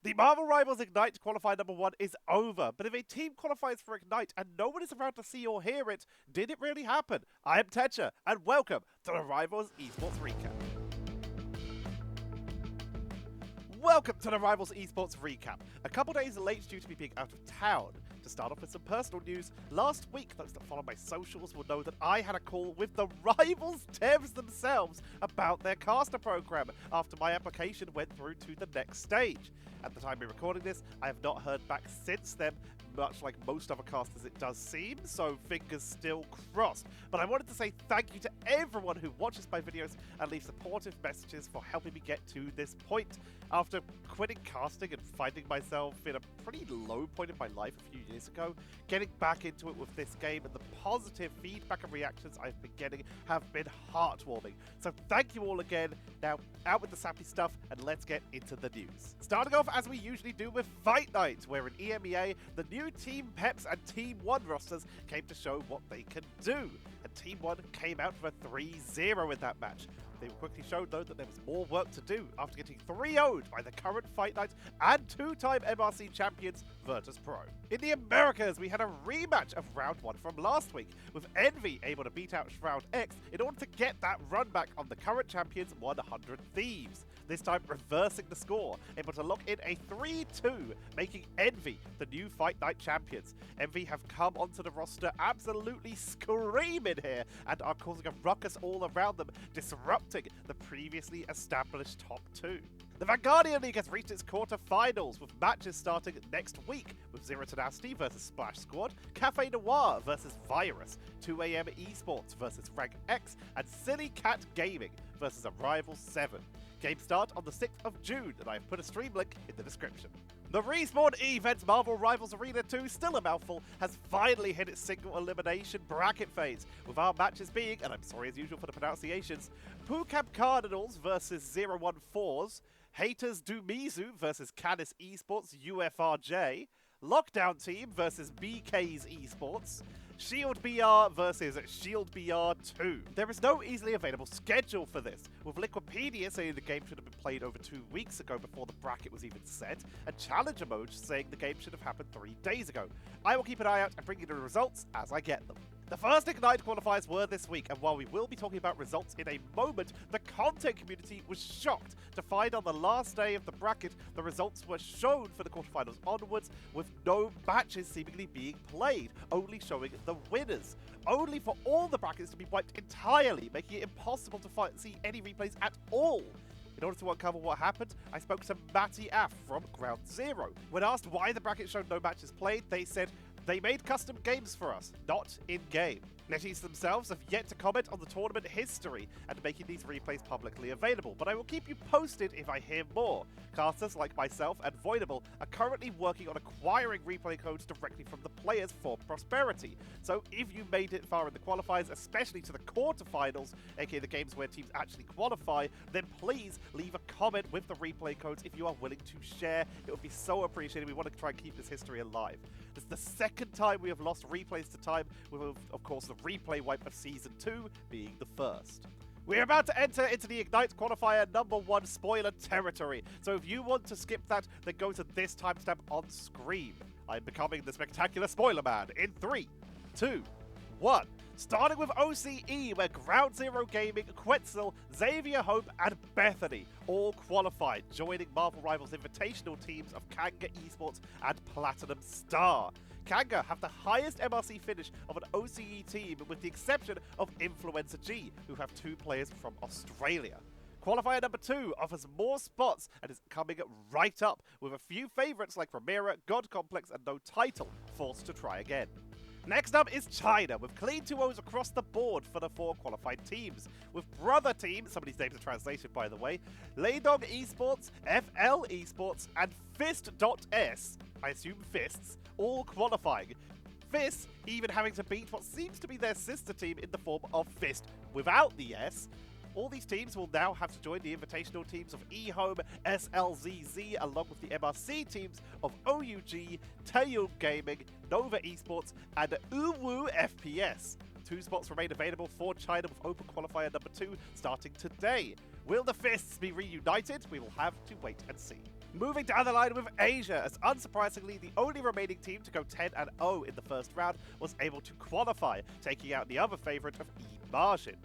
The Marvel Rivals Ignite qualifier number 1 is over, but if a team qualifies for Ignite and no one is around to see or hear it, did it really happen? I am Tetcher, and welcome to the Rivals Esports Recap. Welcome to the Rivals Esports Recap. A couple days late due to me being out of town. To start off with some personal news, last week those that follow my socials will know that I had a call with the Rivals devs themselves about their caster program after my application went through to the next stage. At the time of recording this, I have not heard back since then, much like most other casters it does seem, so fingers still crossed. But I wanted to say thank you to everyone who watches my videos and leaves supportive messages for helping me get to this point. After quitting casting and finding myself in a pretty low point in my life a few years ago, getting back into it with this game and the positive feedback and reactions I've been getting have been heartwarming. So thank you all again. Now, out with the sappy stuff and let's get into the news. Starting off as we usually do with Fight Night, where in EMEA, the new Team Peps and Team 1 rosters came to show what they can do. And Team 1 came out with a 3-0 in that match. They quickly showed, though, that there was more work to do after getting 3-0'd by the current Fight Night and two-time MRC champions Virtus Pro. In the Americas, we had a rematch of Round 1 from last week, with Envy able to beat out Shroud X in order to get that run back on the current champions 100 Thieves. This time reversing the score, able to lock in a 3-2, making Envy the new Fight Night champions. Envy have come onto the roster absolutely screaming here and are causing a ruckus all around them, disrupting the previously established top 2. The Vanguardian League has reached its quarter-finals, with matches starting next week, with Zero Tenacity vs Splash Squad, Cafe Noir vs Virus, 2AM Esports vs Rank X, and Silly Cat Gaming vs Arrival 7. Games start on the 6th of June, and I have put a stream link in the description. The Respawn event Marvel Rivals Arena 2, still a mouthful, has finally hit its single elimination bracket phase, with our matches being, and I'm sorry as usual for the pronunciations, Pucamp Cardinals vs 014s, Haters Do Mizu vs Canis Esports UFRJ, Lockdown Team vs BK's Esports, Shield BR versus Shield BR2. There is no easily available schedule for this, with Liquipedia saying the game should have been played over 2 weeks ago before the bracket was even set, and Challenger Mode saying the game should have happened 3 days ago. I will keep an eye out and bring you the results as I get them. The first Ignite qualifiers were this week, and while we will be talking about results in a moment, the content community was shocked to find on the last day of the bracket the results were shown for the quarterfinals onwards, with no matches seemingly being played, only showing the winners. Only for all the brackets to be wiped entirely, making it impossible to see any replays at all. In order to uncover what happened, I spoke to Matty Aff from Ground Zero. When asked why the bracket showed no matches played, they said, "They made custom games for us, not in-game." NetEase themselves have yet to comment on the tournament history and making these replays publicly available, but I will keep you posted if I hear more. Casters like myself and Voidable are currently working on acquiring replay codes directly from the players for prosperity. So if you made it far in the qualifiers, especially to the quarterfinals, aka the games where teams actually qualify, then please leave a comment with the replay codes if you are willing to share. It would be so appreciated. We want to try and keep this history alive. This is the second time we have lost replays to time, with, of course, the replay wipe of Season 2 being the first. We're about to enter into the Ignite qualifier number 1 spoiler territory, so if you want to skip that, then go to this timestamp on screen. I'm becoming the spectacular spoiler man in 3, 2, 1. Starting with OCE, where Ground Zero Gaming, Quetzal, Xavier Hope, and Bethany all qualified, joining Marvel Rivals Invitational teams of Kanga Esports and Platinum Star. Kanga have the highest MRC finish of an OCE team, with the exception of Influencer G, who have 2 players from Australia. Qualifier number 2 offers more spots and is coming right up, with a few favourites like Ramira, God Complex, and No Title forced to try again. Next up is China, with clean 2-0s across the board for the 4 qualified teams, with brother teams, some of these names are translated by the way, Leidong Esports, FL Esports, and Fist.S, I assume Fists, all qualifying. Fist even having to beat what seems to be their sister team in the form of Fist without the S. All these teams will now have to join the invitational teams of eHome, SLZZ, along with the MRC teams of OUG, Taeyong Gaming, Nova Esports, and Uwu FPS. 2 spots remain available for China, with open qualifier number 2 starting today. Will the Fists be reunited? We will have to wait and see. Moving down the line with Asia, as unsurprisingly the only remaining team to go 10-0 in the first round was able to qualify, taking out the other favourite of E-Margin.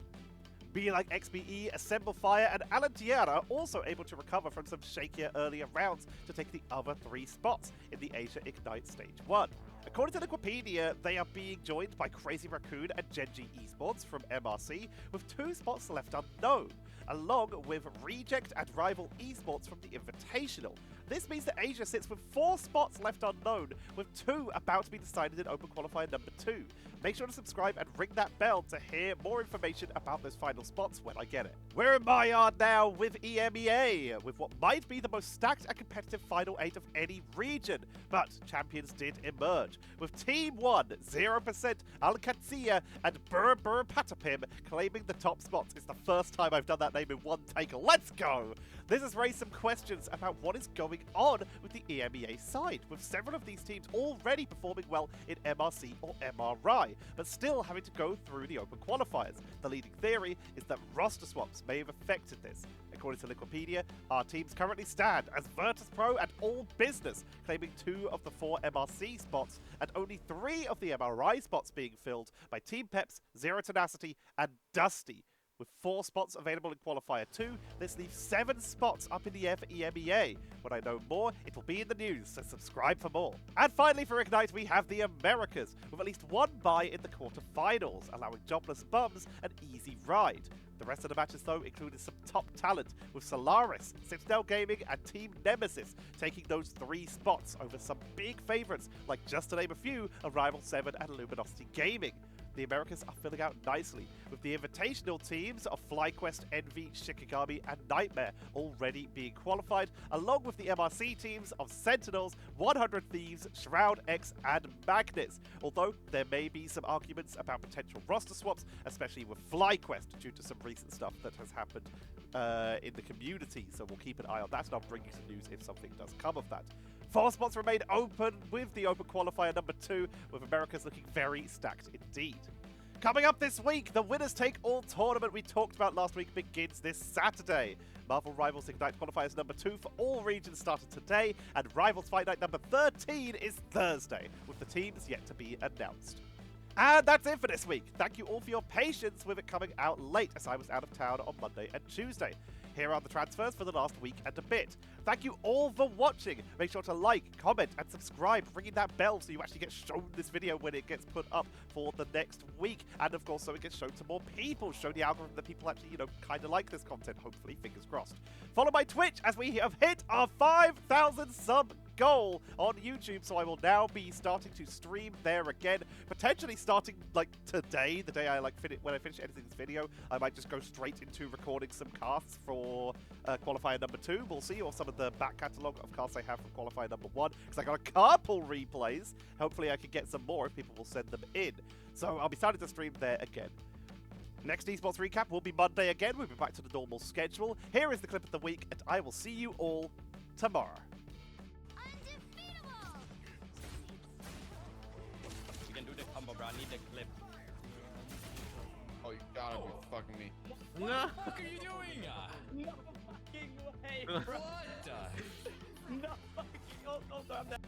Be like XBE, Assemble Fire, and Alantiera also able to recover from some shakier earlier rounds to take the other 3 spots in the Asia Ignite Stage 1. According to Wikipedia, they are being joined by Crazy Raccoon and Genji Esports from MRC, with 2 spots left unknown, along with Reject and Rival Esports from the Invitational. This means that Asia sits with 4 spots left unknown, with 2 about to be decided in Open Qualifier number 2. Make sure to subscribe and ring that bell to hear more information about those final spots when I get it. We're in my yard now with EMEA, with what might be the most stacked and competitive Final 8 of any region. But champions did emerge, with Team 1, 0%, Alcatia, and Burr Patapim claiming the top spots. It's the first time I've done that name in one take. Let's go! This has raised some questions about what is going on with the EMEA side, with several of these teams already performing well in MRC or MRI, but still having to go through the open qualifiers. The leading theory is that roster swaps may have affected this. According to Wikipedia, our teams currently stand as Virtus Pro and All Business, claiming 2 of the 4 MRC spots, and only 3 of the MRI spots being filled by Team Peps, Zero Tenacity, and Dusty. With 4 spots available in Qualifier 2, this leaves 7 spots up in the air for EMEA. When I know more, it will be in the news, so subscribe for more. And finally for Ignite, we have the Americas, with at least 1 bye in the quarterfinals, allowing jobless bums an easy ride. The rest of the matches, though, included some top talent, with Solaris, Citadel Gaming, and Team Nemesis taking those 3 spots over some big favourites, like just to name a few, Arrival 7 and Luminosity Gaming. The Americas are filling out nicely, with the invitational teams of FlyQuest, Envy, Shikigami, and Nightmare already being qualified, along with the MRC teams of Sentinels, 100 Thieves, Shroud X, and Magnus. Although there may be some arguments about potential roster swaps, especially with FlyQuest, due to some recent stuff that has happened in the community, so we'll keep an eye on that, and I'll bring you some news if something does come of that. 4 spots remain open with the Open Qualifier number 2, with Americas looking very stacked indeed. Coming up this week, the Winners Take All tournament we talked about last week begins this Saturday. Marvel Rivals Ignite Qualifiers number 2 for all regions started today, and Rivals Fight Night number 13 is Thursday, with the teams yet to be announced. And that's it for this week. Thank you all for your patience with it coming out late, as I was out of town on Monday and Tuesday. Here are the transfers for the last week and a bit. Thank you all for watching. Make sure to like, comment, and subscribe, ringing that bell so you actually get shown this video when it gets put up for the next week. And of course, so it gets shown to more people. Show the algorithm that people actually, kind of like this content, hopefully, fingers crossed. Follow my Twitch as we have hit our 5,000 sub goal on YouTube, so I will now be starting to stream there again, potentially starting like today, the day I when I finish editing this video. I might just go straight into recording some casts for qualifier number 2. We'll see, or some of the back catalogue of casts I have from qualifier number 1, because I got a couple replays. Hopefully I can get some more if people will send them in. So I'll be starting to stream there again. Next Esports Recap will be Monday again. We'll be back to the normal schedule. Here is the clip of the week, and I will see you all tomorrow. You can do the combo, bro. I need the clip. Oh, you gotta be fucking me. No. What the fuck are you doing? No fucking way. What? No fucking. Oh, I'm down.